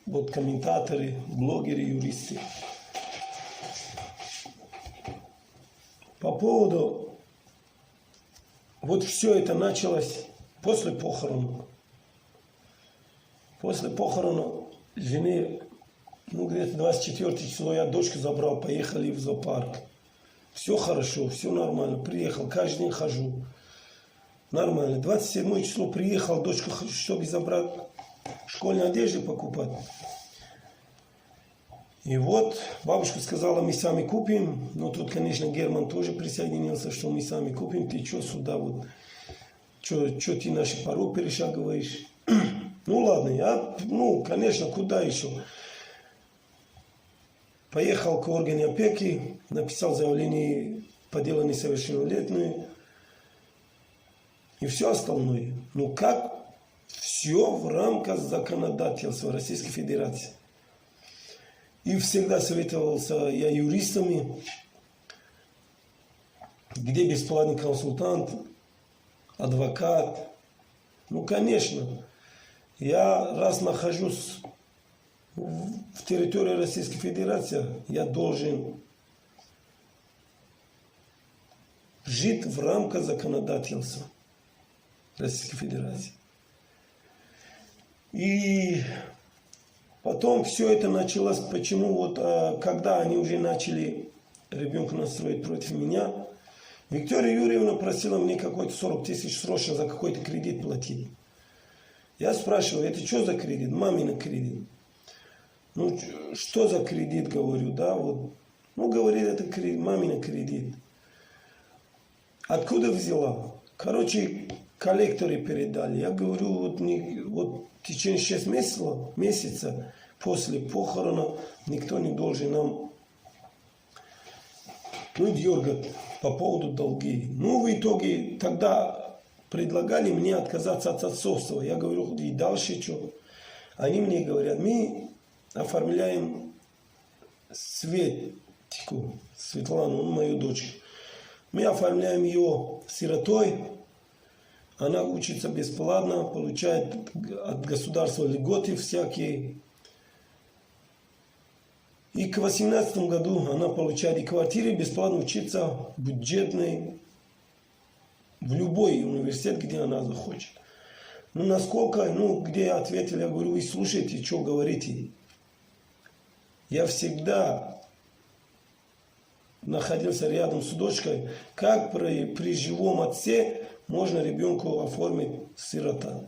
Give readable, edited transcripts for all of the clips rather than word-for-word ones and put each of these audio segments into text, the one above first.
вот комментаторы, блогеры, юристы. По поводу, вот все это началось после похорон. После похорон жены, где-то 24 число, я дочку забрал, поехали в зоопарк. Все хорошо, все нормально, приехал, каждый день хожу. Нормально. 27 число приехал, дочку, чтобы забрать, школьные одежды покупать. И вот бабушка сказала, мы сами купим. Но тут, конечно, Герман тоже присоединился, что мы сами купим. Ты что сюда вот, что ты наши порог перешагиваешь? Ну ладно, я, конечно, куда еще? Поехал к органу опеки, написал заявление по делу несовершеннолетнюю и все остальное. Ну как? Все в рамках законодательства Российской Федерации. И всегда советовался я юристами, где бесплатный консультант, адвокат. Ну, конечно, я раз нахожусь в территории Российской Федерации, я должен жить в рамках законодательства Российской Федерации. И потом все это началось, почему вот, когда они уже начали ребенка настроить против меня, Виктория Юрьевна просила мне какой-то 40 тысяч срочно за какой-то кредит платить. Я спрашиваю, это что за кредит? Мамин кредит. Ну, что за кредит, говорю, да, вот. Ну, говорит, это кредит, мамин кредит. Откуда взяла? Короче, коллекторы передали. Я говорю, вот в течение 6 месяцев после похорона никто не должен нам дергать по поводу долги. Ну, в итоге тогда предлагали мне отказаться от отцовства. Я говорю, и дальше что? Они мне говорят, мы оформляем Светлану, мою дочь. Мы оформляем ее сиротой. Она учится бесплатно, получает от государства льготы всякие. И к 2018 году она получает и квартиры, бесплатно учиться бюджетной, в любой университет, где она захочет. Ну, насколько, где я ответил, я говорю, вы слушайте, что говорите. Я всегда находился рядом с дочкой, как при живом отце можно ребенку оформить сирота.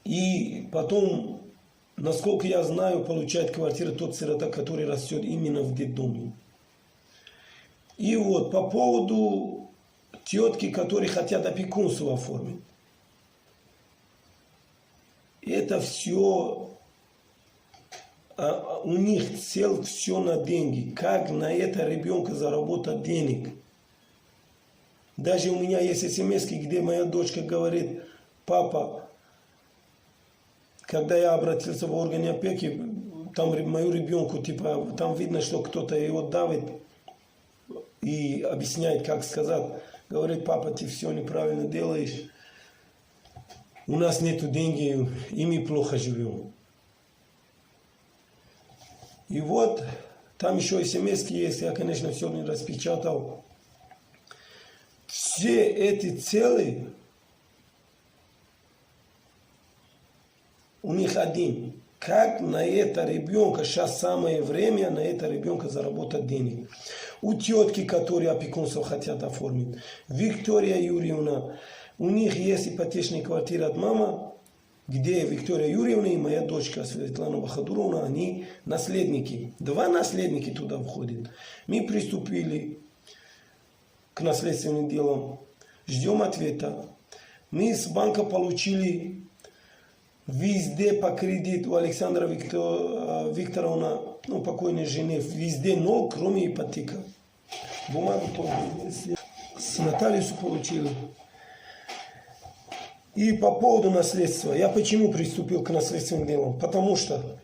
И потом, насколько я знаю, получает квартиру тот сирота, который растет именно в детдоме. И вот по поводу тетки, которые хотят опекунство оформить. Это все, у них цель все на деньги. Как на это ребенка заработать денег. Даже у меня есть смс, где моя дочка говорит, папа, когда я обратился в органы опеки, там мою ребенку, там видно, что кто-то его давит и объясняет, как сказать. Говорит, папа, ты все неправильно делаешь, у нас нету денег, и мы плохо живем. И вот, там еще смс есть, я, конечно, все не распечатал. Все эти цели у них один. Как на это ребенка, сейчас самое время на это ребенка заработать денег. У тетки, которые опекунство хотят оформить, Виктория Юрьевна, у них есть ипотечная квартира от мамы, где Виктория Юрьевна и моя дочка Светлана Бахадуровна, они наследники. 2 наследника туда входят. Мы приступили к наследственным делам, ждем ответа. Мы с банка получили везде по кредиту Александра Викторовна, покойной жены, везде 0, кроме ипотека. Бумагу тоже с нотариуса получили. И по поводу наследства. Я почему приступил к наследственным делам? Потому что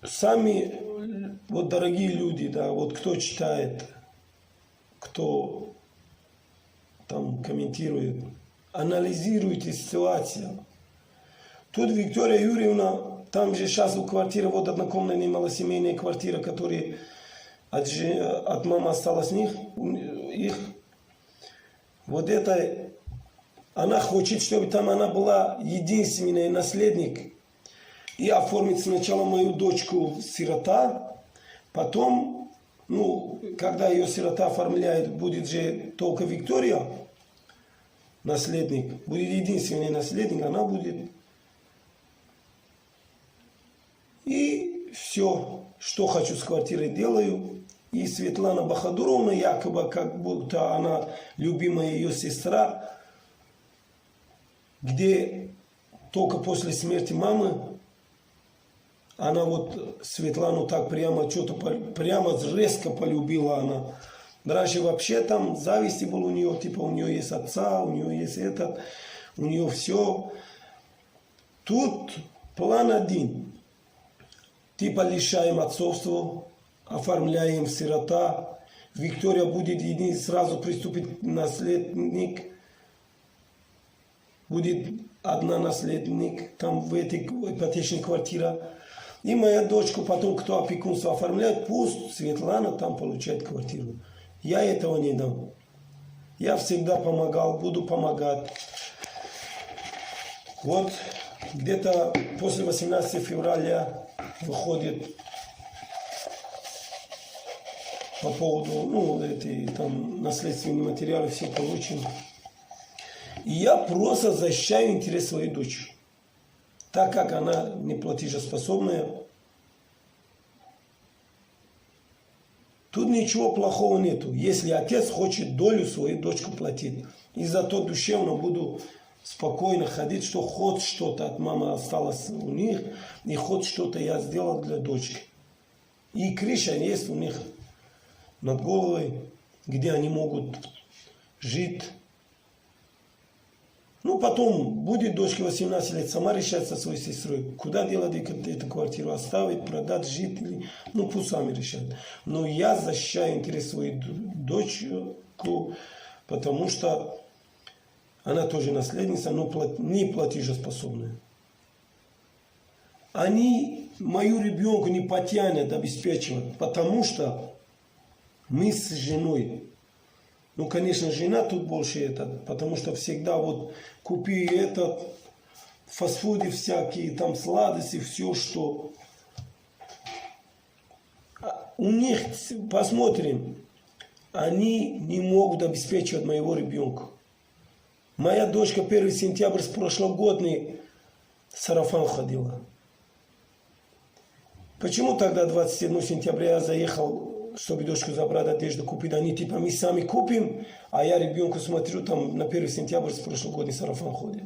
сами, вот дорогие люди, да, вот кто читает, кто там комментирует анализируйте ситуацию. Тут Виктория Юрьевна, там же сейчас у квартиры, вот однокомнатная малосемейная квартира, которая от мамы осталась их. Вот это, она хочет, чтобы там она была единственный наследник и оформить сначала мою дочку сирота, потом, когда ее сирота оформляет, будет же только Виктория наследник, будет единственный наследник, она будет. И все, что хочу с квартирой делаю. И Светлана Бахадуровна, якобы как будто она любимая ее сестра, где только после смерти мамы она вот Светлану так прямо что-то прямо резко полюбила она. Раньше вообще там зависти был у нее, типа у нее есть отца, у нее есть этот, у нее все. Тут план один. Типа лишаем отцовства, оформляем сирота. Виктория будет единственный, сразу приступит наследник. Будет одна наследник там в этой ипотечной квартире. И моя дочка потом, кто опекунство оформляет, пусть Светлана там получает квартиру. Я этого не дам. Я всегда помогал, буду помогать. Вот где-то после 18 февраля выходит по поводу, эти там наследственные материалы, все получим. И я просто защищаю интерес своей дочери. Так как она не платежеспособная, тут ничего плохого нету. Если отец хочет долю свою дочку платить, и зато душевно буду спокойно ходить, что хоть что-то от мамы осталось у них, и хоть что-то я сделал для дочки. И крыша есть у них над головой, где они могут жить. Потом будет дочке 18 лет, сама решать со своей сестрой, куда делать эту квартиру, оставить, продать, жить, пусть сами решают. Но я защищаю интерес своей дочку, потому что она тоже наследница, но не платежеспособная. Они мою ребенку не потянут обеспечивать, потому что мы с женой. Конечно, жена тут больше потому что всегда вот купи этот, фастфуды всякие, там сладости, все, что. У них, посмотрим, они не могут обеспечивать моего ребенка. Моя дочка 1 сентября с прошлогодний сарафан ходила. Почему тогда 27 сентября я заехал, чтобы дочку забрать, одежду купить? Они типа мы сами купим, а я ребенку смотрю, там на 1 сентября с прошлогодний сарафан ходит.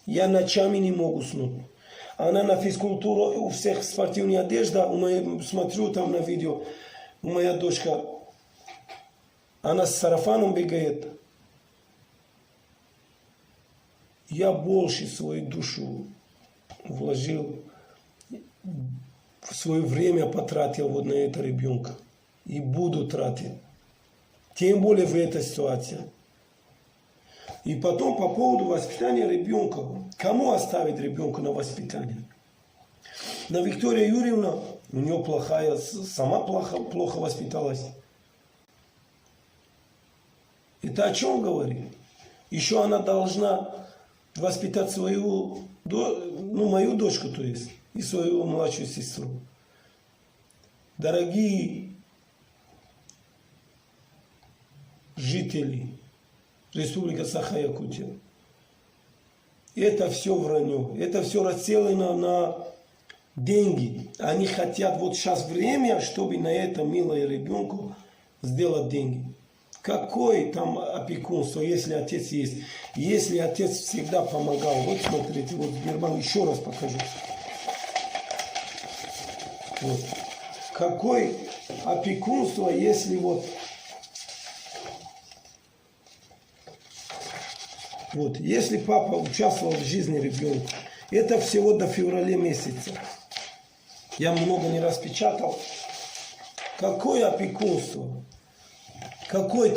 Я ночами не могу уснуть. Она на физкультуру, у всех спортивная одежда, смотрю там на видео, моя дочка, она с сарафаном бегает. Я больше свою душу вложил, в свое время потратил вот на это ребенка. И буду тратить. Тем более в этой ситуации. И потом по поводу воспитания ребенка. Кому оставить ребенка на воспитание? На Виктория Юрьевна, у нее плохая, сама плохо воспиталась. Это о чем говорит? Еще она должна воспитать свою, мою дочку, то есть, и свою младшую сестру. Дорогие жители Республики Саха-Якутия, это все вранье, это все расцелено на деньги. Они хотят вот сейчас время, чтобы на этом милое ребенку сделать деньги. Какое там опекунство, если отец есть? Если отец всегда помогал. Вот смотрите, вот Сбербанк, еще раз покажу. Вот. Какое опекунство, если вот если папа участвовал в жизни ребенка, это всего до февраля месяца. Я много не распечатал. Какое опекунство? Какой